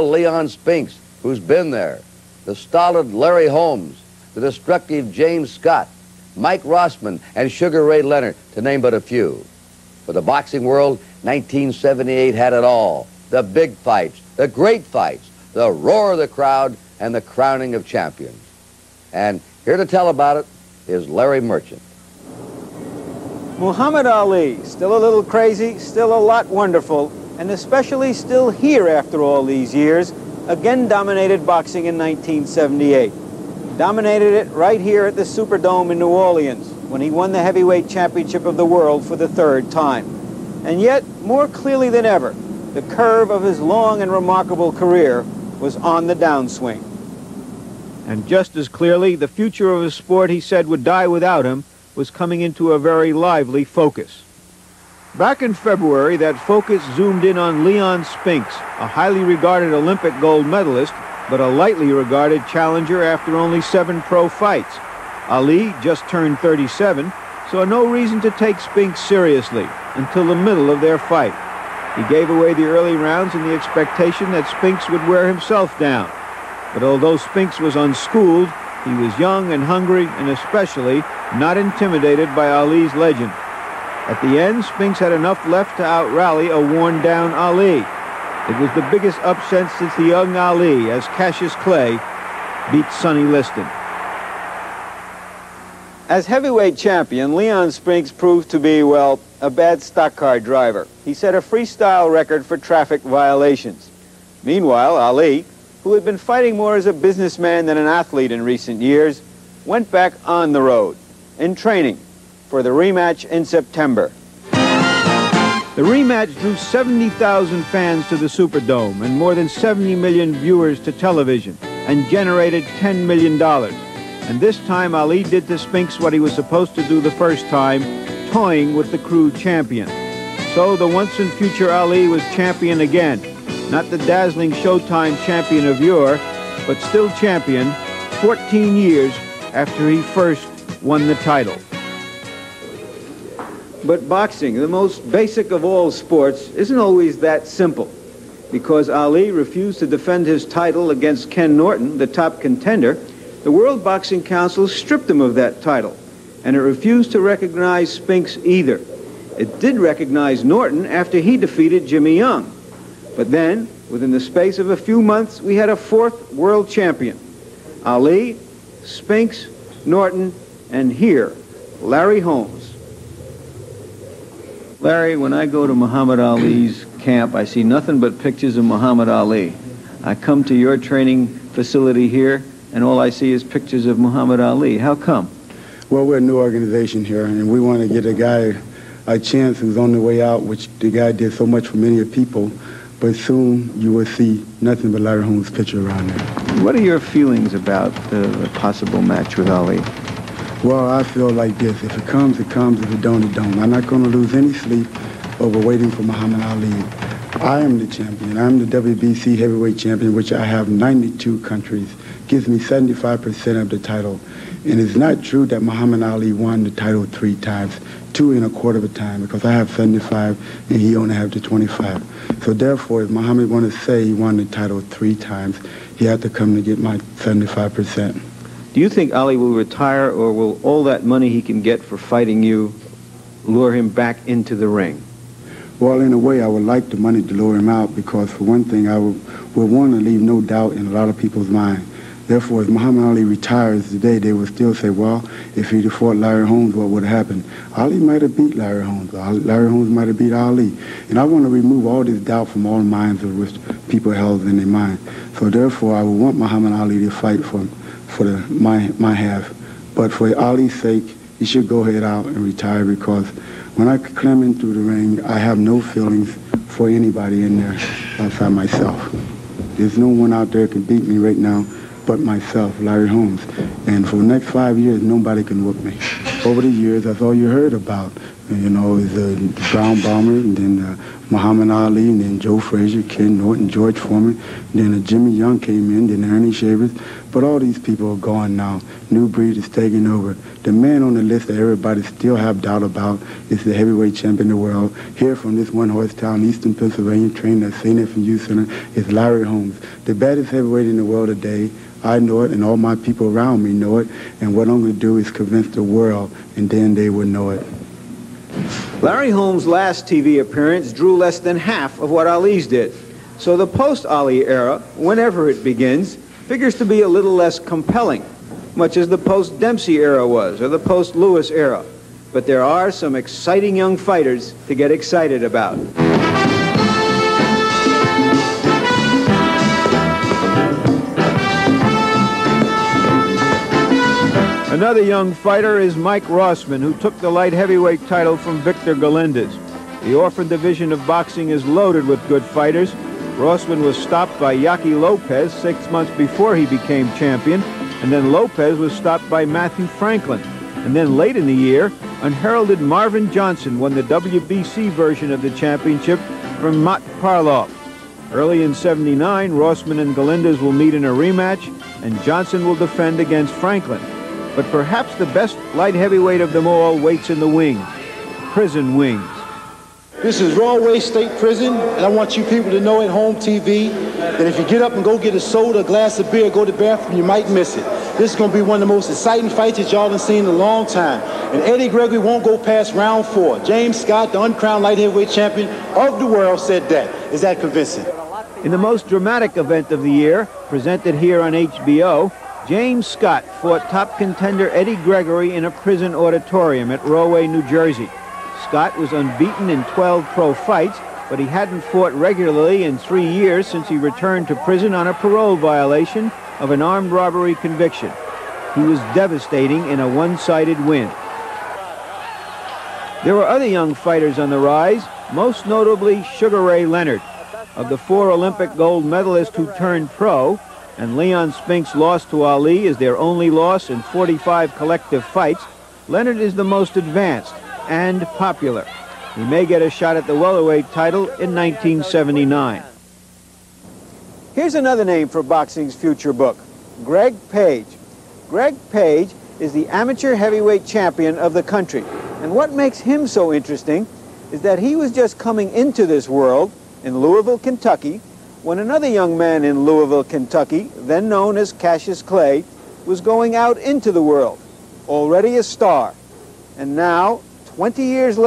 Leon Spinks, who's been there, the stolid Larry Holmes, the destructive James Scott, Mike Rossman, and Sugar Ray Leonard, to name but a few. For the boxing world, 1978 had it all. The big fights, the great fights, the roar of the crowd, and the crowning of champions. And here to tell about it is Larry Merchant. Muhammad Ali, still a little crazy, still a lot wonderful, and especially still here after all these years, again dominated boxing in 1978. Dominated it right here at the Superdome in New Orleans when he won the heavyweight championship of the world for the third time. And yet, more clearly than ever, the curve of his long and remarkable career was on the downswing. And just as clearly, the future of a sport he said would die without him was coming into a very lively focus. Back in February, that focus zoomed in on Leon Spinks, a highly regarded Olympic gold medalist, but a lightly regarded challenger after only 7 pro fights. Ali just turned 37, saw no reason to take Spinks seriously until the middle of their fight. He gave away the early rounds in the expectation that Spinks would wear himself down. But although Spinks was unschooled, he was young and hungry and especially not intimidated by Ali's legend. At the end, Spinks had enough left to out-rally a worn-down Ali. It was the biggest upset since the young Ali, as Cassius Clay beat Sonny Liston. As heavyweight champion, Leon Spinks proved to be, well, a bad stock car driver. He set a freestyle record for traffic violations. Meanwhile, Ali, who had been fighting more as a businessman than an athlete in recent years, went back on the road in training for the rematch in September. The rematch drew 70,000 fans to the Superdome and more than 70 million viewers to television and generated $10 million. And this time Ali did to Spinks what he was supposed to do the first time, toying with the crew champion. So the once and future Ali was champion again. Not the dazzling Showtime champion of yore, but still champion 14 years after he first won the title. But boxing, the most basic of all sports, isn't always that simple. Because Ali refused to defend his title against Ken Norton, the top contender, the World Boxing Council stripped him of that title, and it refused to recognize Spinks either. It did recognize Norton after he defeated Jimmy Young. But then, within the space of a few months, we had a 4th world champion. Ali, Spinks, Norton, and here, Larry Holmes. Larry, when I go to Muhammad Ali's camp, I see nothing but pictures of Muhammad Ali. I come to your training facility here, and all I see is pictures of Muhammad Ali. How come? Well, we're a new organization here, and we want to get a guy a chance who's on the way out, which the guy did so much for many people, but soon you will see nothing but Larry Holmes' picture around there. What are your feelings about the possible match with Ali? Well, I feel like this. If it comes, it comes. If it don't, it don't. I'm not going to lose any sleep over waiting for Muhammad Ali. I am the champion. I'm the WBC heavyweight champion, which I have 92 countries. Gives me 75% of the title. And it's not true that Muhammad Ali won the title 3 times, 2 1/4 of a time, because I have 75 and he only have the 25. So therefore, if Muhammad want to say he won the title 3 times, he had to come to get my 75%. Do you think Ali will retire, or will all that money he can get for fighting you lure him back into the ring? Well, in a way, I would like the money to lure him out, because for one thing, I would want to leave no doubt in a lot of people's mind. Therefore, if Muhammad Ali retires today, they would still say, well, if he'd have fought Larry Holmes, what would have happened? Ali might have beat Larry Holmes. Larry Holmes might have beat Ali. And I want to remove all this doubt from all minds of which people held in their mind. So therefore, I would want Muhammad Ali to fight for my half. But for Ali's sake, he should go ahead out and retire, because when I climb in through the ring, I have no feelings for anybody in there outside myself. There's no one out there can beat me right now but myself, Larry Holmes. And for the next 5 years, nobody can whoop me. Over the years, that's all you heard about. You know, is Brown Bomber, and then Muhammad Ali, and then Joe Frazier, Ken Norton, George Foreman, and then Jimmy Young came in, then Ernie Shavers. But all these people are gone now. New breed is taking over. The man on the list that everybody still have doubt about is the heavyweight champion of the world. Here from this one-horse town, Eastern Pennsylvania, trained at St. F&U Center, is Larry Holmes, the baddest heavyweight in the world today. I know it, and all my people around me know it, and what I'm going to do is convince the world, and then they will know it. Larry Holmes' last TV appearance drew less than half of what Ali's did. So the post-Ali era, whenever it begins, figures to be a little less compelling, much as the post-Dempsey era was, or the post-Lewis era. But there are some exciting young fighters to get excited about. Another young fighter is Mike Rossman, who took the light heavyweight title from Victor Galindez. The orphan division of boxing is loaded with good fighters. Rossman was stopped by Yaki Lopez 6 months before he became champion, and then Lopez was stopped by Matthew Franklin. And then late in the year, unheralded Marvin Johnson won the WBC version of the championship from Matt Parloff. Early in '79, Rossman and Galindez will meet in a rematch, and Johnson will defend against Franklin. But perhaps the best light heavyweight of them all waits in the wings, prison wings. This is Rahway State Prison, and I want you people to know at home TV that if you get up and go get a soda, a glass of beer, go to the bathroom, you might miss it. This is going to be one of the most exciting fights that y'all have seen in a long time. And Eddie Gregory won't go past round 4. James Scott, the uncrowned light heavyweight champion of the world, said that. Is that convincing? In the most dramatic event of the year, presented here on HBO, James Scott fought top contender Eddie Gregory in a prison auditorium at Rahway, New Jersey. Scott was unbeaten in 12 pro fights, but he hadn't fought regularly in 3 years since he returned to prison on a parole violation of an armed robbery conviction. He was devastating in a one-sided win. There were other young fighters on the rise, most notably Sugar Ray Leonard. Of the 4 Olympic gold medalists who turned pro, and Leon Spinks lost to Ali as their only loss in 45 collective fights, Leonard is the most advanced and popular. He may get a shot at the welterweight title in 1979. Here's another name for boxing's future book, Greg Page. Greg Page is the amateur heavyweight champion of the country. And what makes him so interesting is that he was just coming into this world in Louisville, Kentucky, when another young man in Louisville, Kentucky, then known as Cassius Clay, was going out into the world, already a star. And now, 20 years later,